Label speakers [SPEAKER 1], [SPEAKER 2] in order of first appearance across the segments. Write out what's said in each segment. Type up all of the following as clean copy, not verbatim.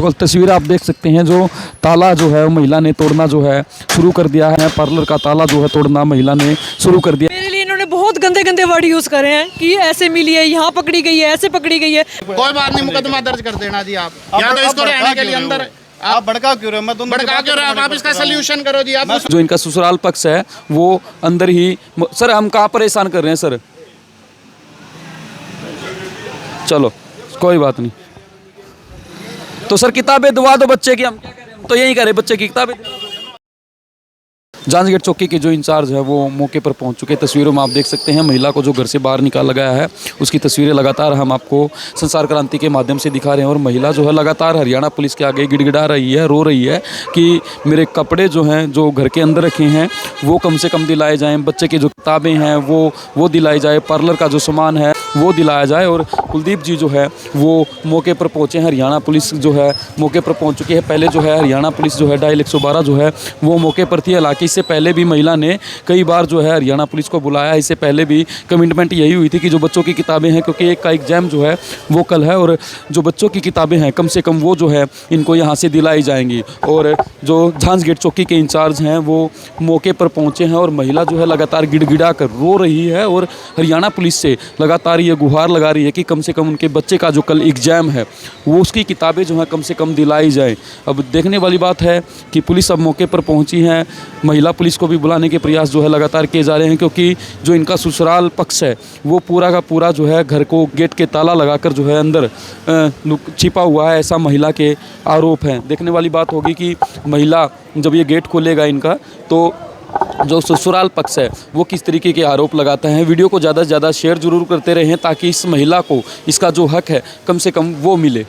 [SPEAKER 1] तो तस्वीर आप देख सकते हैं, जो ताला जो है महिला ने तोड़ना जो है शुरू कर दिया है। पार्लर का ताला जो है तोड़ना महिला ने शुरू कर दिया।
[SPEAKER 2] मेरे लिए इन्होंने बहुत गंदे गंदे वर्ड यूज करे हैं कि ऐसे मिली है, यहाँ पकड़ी गई है, ऐसे पकड़ी गई है।
[SPEAKER 3] कोई बात नहीं, मुकदमा दर्ज कर देना जी। आप यहाँ तो इसको रहने के लिए अंदर आप भड़का क्यों रहे हो? मैं भड़का क्यों रहे हो? आप इसका सोल्यूशन करो जी। आप
[SPEAKER 1] जो इनका ससुराल पक्ष है वो अंदर ही। सर हम कहाँ परेशान कर रहे हैं सर? चलो कोई बात नहीं। तो सर किताबें दिवा दो बच्चे की। हम क्या कह रहे हैं, हम तो यही कह रहे बच्चे की किताबें। जांच गेट चौकी के जो इंचार्ज है वो मौके पर पहुंच चुके हैं। तस्वीरों में आप देख सकते हैं महिला को जो घर से बाहर निकाला गया है उसकी तस्वीरें लगातार हम आपको संसार क्रांति के माध्यम से दिखा रहे हैं। और महिला जो है लगातार हरियाणा पुलिस के आगे गिड़गिड़ा रही है, रो रही है कि मेरे कपड़े जो हैं जो घर के अंदर रखे हैं वो कम से कम दिलाए जाएँ, बच्चे की जो किताबें हैं वो दिलाई जाए, पार्लर का जो सामान है वो दिलाया जाए। और कुलदीप जी जो है वो मौके पर पहुँचे हैं। हरियाणा पुलिस जो है मौके पर पहुँच चुकी है। पहले जो है हरियाणा पुलिस जो है डायल 112 जो है वो मौके पर थी। हालांकि इससे पहले भी महिला ने कई बार जो है हरियाणा पुलिस को बुलाया। इससे पहले भी कमिटमेंट यही हुई थी कि जो बच्चों की किताबें हैं, क्योंकि एक का एग्जाम जो है वो कल है, और जो बच्चों की किताबें हैं कम से कम वो जो है इनको यहाँ से दिलाई जाएंगी। और जो जांच गेट चौकी के इंचार्ज हैं वो मौके पर पहुँचे हैं और महिला जो है लगातार गिड़गिड़ा कर रो रही है और हरियाणा पुलिस से लगातार ये गुहार लगा रही है कि कम से कम उनके बच्चे का जो कल एग्जाम है वो उसकी किताबें जो हैं कम से कम दिलाई जाए। अब देखने वाली बात है कि पुलिस अब मौके पर पहुंची है। महिला पुलिस को भी बुलाने के प्रयास जो है लगातार किए जा रहे हैं, क्योंकि जो इनका ससुराल पक्ष है वो पूरा का पूरा जो है घर को गेट के ताला लगाकर जो है अंदर छिपा हुआ है, ऐसा महिला के आरोप हैं। देखने वाली बात होगी कि महिला जब ये गेट खोलेगा इनका तो जो ससुराल पक्ष है वो किस तरीके के आरोप लगाता है। वीडियो को ज़्यादा से ज़्यादा शेयर जरूर करते रहें ताकि इस महिला को इसका जो हक है कम से कम वो मिले।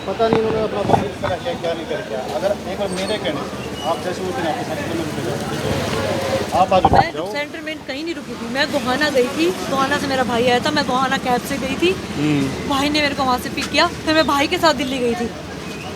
[SPEAKER 3] पता नहीं उन्होंने अपना क्या नहीं कर क्या। अगर एक बार मेरे कहने से आप जैसे उठे आपके सेंटर में रुके जाओ, आप आज
[SPEAKER 2] मैं सेंटर में कहीं नहीं रुकी थी। मैं गोहाना गई थी, गोहाना से मेरा भाई आया था, मैं गोहाना कैब से गई थी। भाई ने मेरे को वहाँ से पिक किया, फिर मैं भाई के साथ दिल्ली गई थी।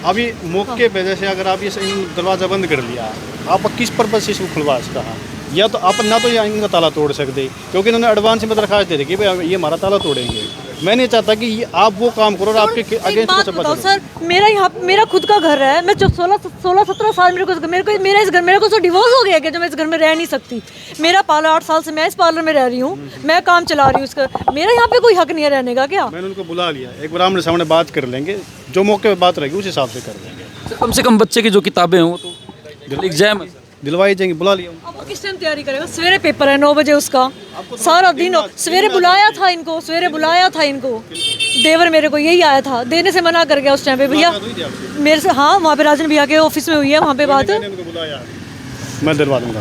[SPEAKER 3] अभी मौके पे जैसे अगर आप ये दरवाज़ा बंद कर लिया, आप किस पर्पज से इसको खुलवा सकता है? या तो आप ना तो इनका ताला तोड़ सकते, क्योंकि इन्होंने एडवांस में दरखास्त दे दी कि भाई ये हमारा ताला तोड़ेंगे। मैं नहीं चाहता कि आप वो काम करो और आपके अगेंस्ट
[SPEAKER 2] बताओ सर, मेरा खुद का घर है। मैं 16-17 साल मेरे को तो डिवोर्स हो गया कि जो मैं इस घर में रह नहीं सकती। मेरा पार्लर 8 साल से मैं इस पार्लर में रह रही हूँ, मैं काम चला रही हूँ इसका। मेरा यहाँ पे कोई हक नहीं है रहने का क्या?
[SPEAKER 3] मैंने उनको बुला लिया, एक बार आमने सामने बात कर लेंगे, जो मौके पे बात रहेगी उस हिसाब से कर लेंगे।
[SPEAKER 1] कम से कम बच्चे की जो किताबें हैं वो तो एग्जाम
[SPEAKER 3] दिलवाई जाएंगे, बुला लिया।
[SPEAKER 2] अब वो किस टाइम तैयारी करेगा? सवेरे पेपर है 9 बजे उसका, सारा दिन सवेरे बुलाया था इनको, देवर मेरे को यही आया था, देने से मना कर गया उस टाइम पे। भैया मेरे से, हाँ वहाँ पे राजन भैया के ऑफिस में हुई है, वहाँ पे बात।
[SPEAKER 3] मैं दिलवा दूंगा।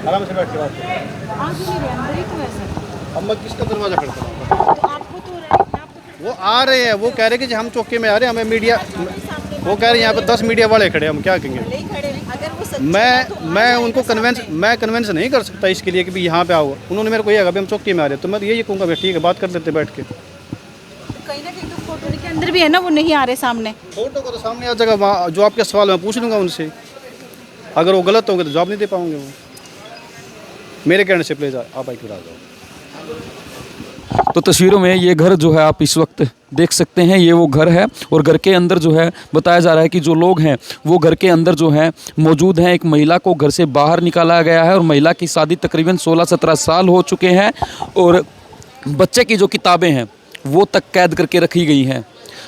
[SPEAKER 3] आराम से बैठ के बात अब मैं किसका दरवाजा खड़का? वो आ रहे हैं, वो कह रहे कि हम चौके में आ रहे हैं, हमें मीडिया, वो कह रहे हैं यहाँ पे 10 मीडिया वाले खड़े, हम क्या कहेंगे? मैं उनको कन्वेंस नहीं कर सकता इसके लिए कि भाई यहाँ पे आओ। उन्होंने मेरे को ये कहा भाई हम चौके में आ रहे हैं, तो मैं यही कहूँगा ठीक है बात कर लेते बैठ के।
[SPEAKER 4] कहीं ना कहीं तो फोटो के अंदर भी है ना, वो नहीं आ रहे सामने।
[SPEAKER 3] फोटो को तो सामने आ जाएगा, जो आपके सवाल मैं पूछ लूँगा उनसे, अगर वो गलत होंगे तो जवाब नहीं दे पाऊंगे। वो मेरे कहने से प्लीज़ आप आके आ जाओ।
[SPEAKER 1] तो तस्वीरों में ये घर जो है आप इस वक्त देख सकते हैं, ये वो घर है। और घर के अंदर जो है बताया जा रहा है कि जो लोग हैं वो घर के अंदर जो है मौजूद हैं। एक महिला को घर से बाहर निकाला गया है और महिला की शादी तकरीबन 16-17 साल हो चुके हैं और बच्चे की जो किताबें हैं वो तक कैद करके रखी गई हैं।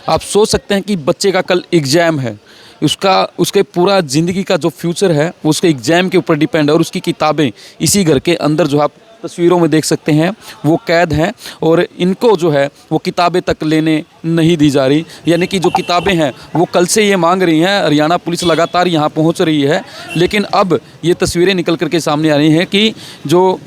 [SPEAKER 1] आप सोच सकते हैं कि बच्चे का कल एग्ज़ाम है, उसके पूरा ज़िंदगी का जो फ्यूचर है वो उसके एग्ज़ाम के ऊपर डिपेंड है, और उसकी किताबें इसी घर के अंदर जो आप तस्वीरों में देख सकते हैं वो कैद हैं। और इनको जो है वो किताबें तक लेने नहीं दी जा रही, यानी कि जो किताबें हैं वो कल से ये मांग रही हैं। हरियाणा पुलिस लगातार यहाँ पहुँच रही है, लेकिन अब ये तस्वीरें निकल कर के सामने आ रही हैं कि जो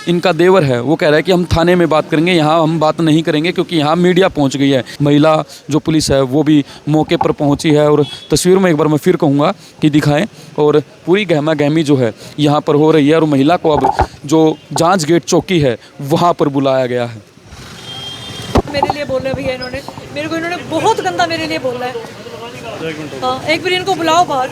[SPEAKER 1] इनका देवर है वो कह रहा है कि हम थाने में बात करेंगे, यहाँ हम बात नहीं करेंगे क्योंकि यहाँ मीडिया पहुँच गई है। महिला जो पुलिस है वो भी मौके पर पहुँची है और तस्वीरों में एक बार मैं फिर कहूँगा कि दिखाएं। और पूरी गहमा गहमी जो है यहाँ पर हो रही है और महिला को अब जो जांच गेट चौकी है वहाँ पर बुलाया गया है।
[SPEAKER 2] मेरे लिए बोल रहे भैया, इन्होंने बहुत गंदा मेरे लिए बोल रहा है। हाँ, एक बार इनको बुलाओ बाहर।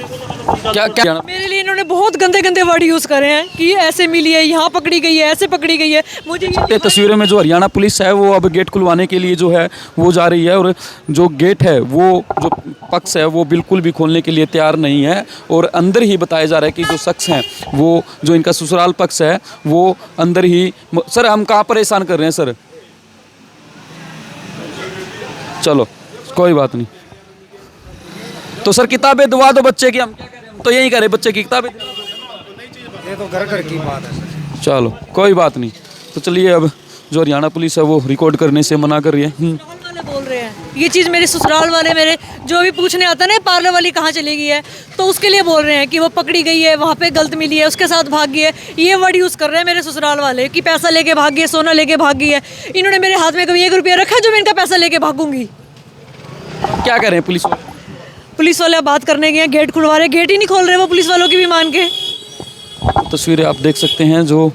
[SPEAKER 1] क्या
[SPEAKER 2] मेरे लिए इन्होंने बहुत गंदे गंदे वर्ड यूज़ करे हैं कि ऐसे मिली है, यहाँ पकड़ी गई है, ऐसे पकड़ी गई है। मुझे
[SPEAKER 1] ये तस्वीरों में जो हरियाणा पुलिस है वो अब गेट खुलवाने के लिए जो है वो जा रही है, और जो गेट है वो जो पक्ष है वो बिल्कुल भी खोलने के लिए तैयार नहीं है, और अंदर ही बताया जा रहा है कि जो शख्स हैं वो जो इनका ससुराल पक्ष है वो अंदर ही। सर हम कहाँ परेशान कर रहे हैं सर? चलो कोई बात नहीं। तो सर किताबें दिवा दो बच्चे की, हम क्या करें, हम तो यही करें, बच्चे की किताबें दिवा दो।
[SPEAKER 5] ये तो घर घर की बात है।
[SPEAKER 1] चलो कोई बात नहीं। तो चलिए अब जो हरियाणा पुलिस है वो रिकॉर्ड करने से मना कर रही है।
[SPEAKER 2] ससुराल वाले बोल रहे हैं ये चीज़, मेरे ससुराल वाले मेरे जो भी पूछने आता है ना पार्लर वाली कहाँ चली गई है, तो उसके लिए बोल रहे हैं कि वो पकड़ी गई है, वहाँ पे गलत मिली है, उसके साथ भाग गई है। ये वर्ड यूज़ कर रहे हैं मेरे ससुराल वाले कि पैसा लेके भाग गई है, सोना लेके भाग गई है। इन्होंने मेरे हाथ में कभी 1 रुपया रखा जो मैं इनका पैसा लेके भागूंगी।
[SPEAKER 1] क्या करें पुलिस वाले?
[SPEAKER 2] पुलिस वाले अब बात करने गए, गेट खुलवा रहे, गेट ही नहीं खोल रहे वो पुलिस वालों की भी मान के।
[SPEAKER 1] तस्वीरें आप देख सकते हैं जो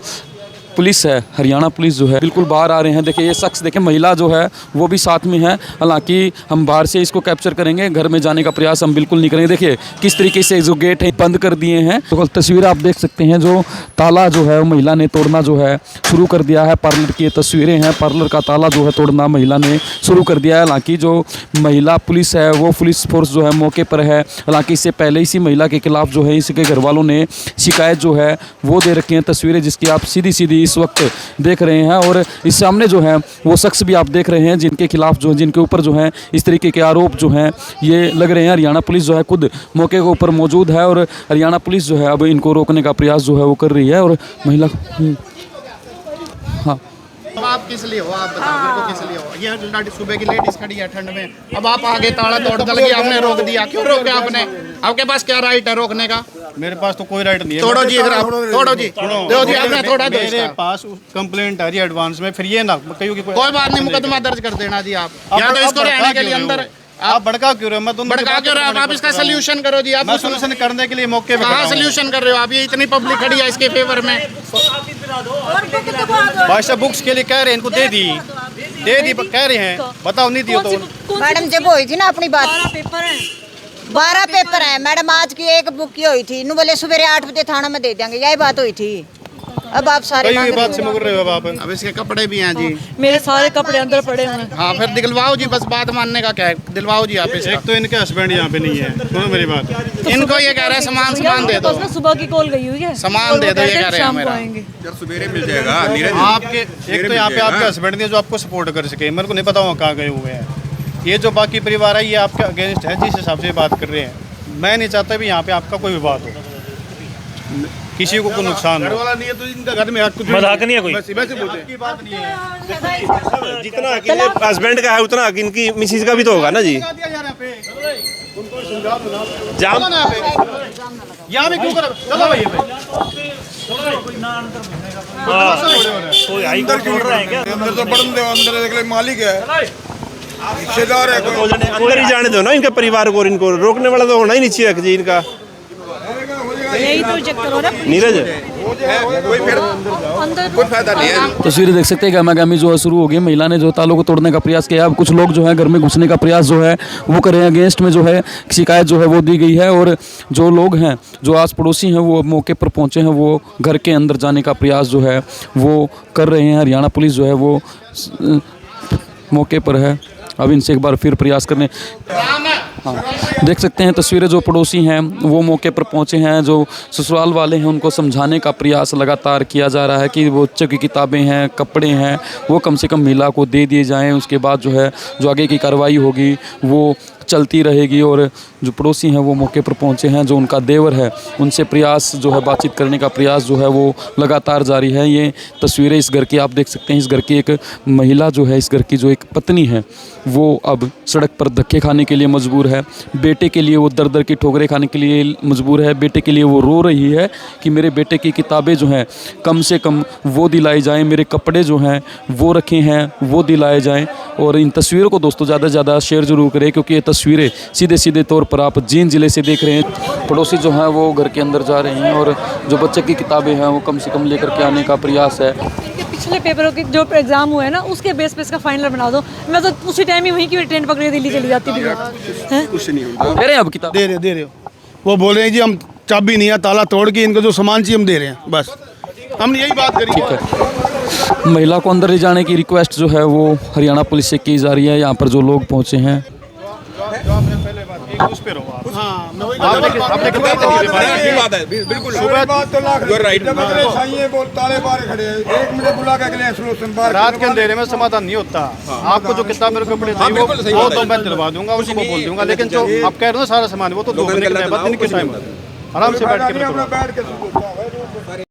[SPEAKER 1] पुलिस है, हरियाणा पुलिस जो है बिल्कुल बाहर आ रहे हैं। देखिए ये शख्स, देखिए महिला जो है वो भी साथ में है। हालांकि हम बाहर से इसको कैप्चर करेंगे, घर में जाने का प्रयास हम बिल्कुल नहीं करेंगे। देखिए किस तरीके से जो गेट है बंद कर दिए हैं। तो तस्वीरें आप देख सकते हैं जो ताला जो है महिला ने तोड़ना जो है शुरू कर दिया है। पार्लर की तस्वीरें हैं, पार्लर का ताला जो है तोड़ना महिला ने शुरू कर दिया है। हालांकि जो महिला पुलिस है वो पुलिस फोर्स जो है मौके पर है। हालांकि इससे पहले इसी महिला के खिलाफ जो है इसके घर वालों ने शिकायत जो है वो दे रखी है। तस्वीरें जिसकी आप सीधी सीधी इस वक्त देख रहे हैं, और इस सामने जो है वो शख्स भी आप देख रहे हैं जिनके खिलाफ जो जिनके ऊपर जो है इस तरीके के आरोप जो हैं ये लग रहे हैं। हरियाणा पुलिस जो है खुद मौके के ऊपर मौजूद है, और हरियाणा पुलिस जो है अब इनको रोकने का प्रयास जो है वो कर रही है। और महिला हाँ
[SPEAKER 3] अब आप किस लिए हो, आप बताओ मेरे को किस लिए हो? ये सुबह की लेडीज खड़ी है ठंड में, अब आप आगे ताला तोड़ दल गया, आपने रोक दिया, क्यों रोके आपने? आपके पास क्या राइट है रोकने का? मेरे पास तो कोई राइट नहीं है। तोड़ो जी, अगर आप तोड़ो जी, दो जी, आपने थोड़ा दो मेरे इसका। पास कंप्लेंट है जी एडवांस में, फिर ये ना कहियो कि कोई बात नहीं, मुकदमा दर्ज कर देना जी आप। या तो इसको रहने के लिए अंदर आप भड़का क्यों रहे हो? मैं दोनों भड़का क्यों रहे हो आप? इसका सोल्यूशन करो जी। आप
[SPEAKER 5] मैं सोल्यूशन करने के लिए मौके पे
[SPEAKER 3] कहाँ सोल्यूशन कर रहे हो आप? ये इतनी पब्लिक खड़ी है इसके फेवर में।
[SPEAKER 5] भाषा बुक्स के लिए कह रहे हैं, इनको दे दी कह रहे हैं, बताओ नहीं दियो तो
[SPEAKER 4] मैडम जब हुई थी ना अपनी बात
[SPEAKER 2] 12 पेपर हैं।
[SPEAKER 4] 12 पेपर है मैडम, आज की एक बुक की हुई थी, बोले सुबह 8 बजे थाना में दे देंगे, यही बात हुई थी। अब आप सारे
[SPEAKER 5] कई
[SPEAKER 4] मांग
[SPEAKER 5] बात
[SPEAKER 4] रहे
[SPEAKER 5] से
[SPEAKER 4] हो।
[SPEAKER 5] मुकर रहे हो आप।
[SPEAKER 3] अब इसके कपड़े भी हैं जी।
[SPEAKER 2] मेरे सारे कपड़े अंदर पड़े हुए हैं।
[SPEAKER 3] हाँ फिर दिलवाओ जी, बस बात मानने का क्या है, दिलवाओ जी आप इसका।
[SPEAKER 5] एक तो इनके हस्बैंड यहाँ पे नहीं है, सुनो मेरी बात।
[SPEAKER 3] इनको ये कह रहे हैं सामान दे दो,
[SPEAKER 2] बस ना सुबह की कॉल गई हुई है,
[SPEAKER 3] सामान
[SPEAKER 2] और
[SPEAKER 3] दे
[SPEAKER 2] वो
[SPEAKER 3] दो, ये
[SPEAKER 2] कहते हैं
[SPEAKER 3] कह रहे हैं
[SPEAKER 2] शाम को
[SPEAKER 3] मेरा।
[SPEAKER 2] आएंगे।
[SPEAKER 6] यार सवेरे मिल जाएगा नीरज।
[SPEAKER 5] आपके एक तो यहाँ पे आपके हस्बैंड ने जो आपको सपोर्ट कर सके, मेरे को नहीं पता वहाँ कहाँ गए हुए हैं। ये जो बाकी परिवार है ये आपके अगेंस्ट है जिस हिसाब से बात कर रहे हैं। मैं नहीं चाहता भी यहाँ पे आपका कोई विवाद हो, किसी को कोई नुकसान हो।
[SPEAKER 6] वाला नहीं है तो इनका घर में कुछ
[SPEAKER 7] मजाक नहीं है कोई।
[SPEAKER 6] वैसे बोलते हैं।
[SPEAKER 5] की बात नहीं है।
[SPEAKER 7] जितना हक इनके हस्बैंड का है उतना हक इनकी मिसिज का भी तो होगा ना जी। जाम
[SPEAKER 5] यहाँ पे क्यों कर चलो भाई
[SPEAKER 7] कोई हाई कोर्ट ऑर्डर है क्या?
[SPEAKER 6] अंदर तो बड़न दे, अंदर अगले मालिक है, हिस्सेदार है कोई।
[SPEAKER 7] अंदर ही जाने दो ना इनके परिवार को, और इनको रोकने वाला तो होना ही नहीं चाहिए जी इनका।
[SPEAKER 2] यही तो चेक करो ना
[SPEAKER 7] नीरज
[SPEAKER 6] कोई फिर
[SPEAKER 2] अंदर
[SPEAKER 6] कोई फायदा नहीं है।
[SPEAKER 1] तस्वीरें देख सकते हैं गहमागहमी जो है शुरू हो गई। महिला ने जो तालों को तोड़ने का प्रयास किया, अब कुछ लोग जो है घर में घुसने का प्रयास जो है वो कर रहे हैं। अगेंस्ट में जो है शिकायत जो है वो दी गई है, और जो लोग हैं जो आस पड़ोसी हैं वो मौके पर पहुंचे हैं, वो घर के अंदर जाने का प्रयास जो है वो कर रहे हैं। हरियाणा पुलिस जो है वो मौके पर है, अब इनसे एक बार फिर प्रयास करने। हाँ देख सकते हैं तस्वीरें, जो पड़ोसी हैं वो मौके पर पहुंचे हैं, जो ससुराल वाले हैं उनको समझाने का प्रयास लगातार किया जा रहा है कि वो बच्चों की किताबें हैं, कपड़े हैं, वो कम से कम महिला को दे दिए जाएं। उसके बाद जो है जो आगे की कार्रवाई होगी वो चलती रहेगी। और जो पड़ोसी हैं वो मौके पर पहुंचे हैं, जो उनका देवर है उनसे प्रयास जो है बातचीत करने का प्रयास जो है वो लगातार जारी है। ये तस्वीरें इस घर की आप देख सकते हैं। इस घर की एक महिला जो है, इस घर की जो एक पत्नी है वो अब सड़क पर धक्के खाने के लिए मजबूर है। बेटे के लिए वो दर दर की ठोकरें खाने के लिए मजबूर है। बेटे के लिए वो रो रही है कि मेरे बेटे की किताबें जो हैं कम से कम वो दिलाई जाएं, मेरे कपड़े जो हैं वो रखे हैं वो दिलाए जाएं। और इन तस्वीरों को दोस्तों ज़्यादा से ज़्यादा शेयर जरूर करें, क्योंकि ये तस्वीरें सीधे सीधे तौर पर आप जींद ज़िले से देख रहे हैं। पड़ोसी जो हैं वो घर के अंदर जा रहे हैं, और जो बच्चे की किताबें हैं वो कम से कम लेकर के आने का प्रयास है।
[SPEAKER 2] इनके पिछले पेपरों के जो एग्जाम हुए हैं ना उसके बेस पे इसका फाइनल बना दो। मैं तो उसी टाइम ही वहीं की ट्रेन पकड़ के दिल्ली चली जाती थी।
[SPEAKER 6] कुछ नहीं होगा।
[SPEAKER 1] दे रहे हैं अब किताब?
[SPEAKER 5] दे रहे हो
[SPEAKER 6] वो बोल रहे हैं जी हम चाबी नहीं है, ताला तोड़ के इनको जो सामान चाहिए हम दे रहे हैं, बस हमने यही बात करी।
[SPEAKER 1] ठीक है, महिला को अंदर ले जाने की रिक्वेस्ट जो है वो हरियाणा पुलिस से की जा रही है। यहाँ पर जो लोग पहुँचे हैं,
[SPEAKER 5] जो आपने पहले बात की उस पे रहो आप।
[SPEAKER 6] हाँ, मैं वही
[SPEAKER 5] आपने कितनी तकलीफ
[SPEAKER 6] ये बात है, बिल्कुल बात तो लाख राइट। जब अगले साईं बोल ताले बाहर खड़े हैं, एक मिनट बुला के अगले सलूशन बाहर
[SPEAKER 5] रात के अंधेरे में समाधान नहीं होता। आपको जो किताब मेरे कपड़े चाहिए वो तो मैं दिलवा दूंगा, उसको बोल दूंगा। लेकिन जो आप कह रहे हो ना सारा सामान, वो तो 2 घंटे के बाद दिन के टाइम आराम से बैठ के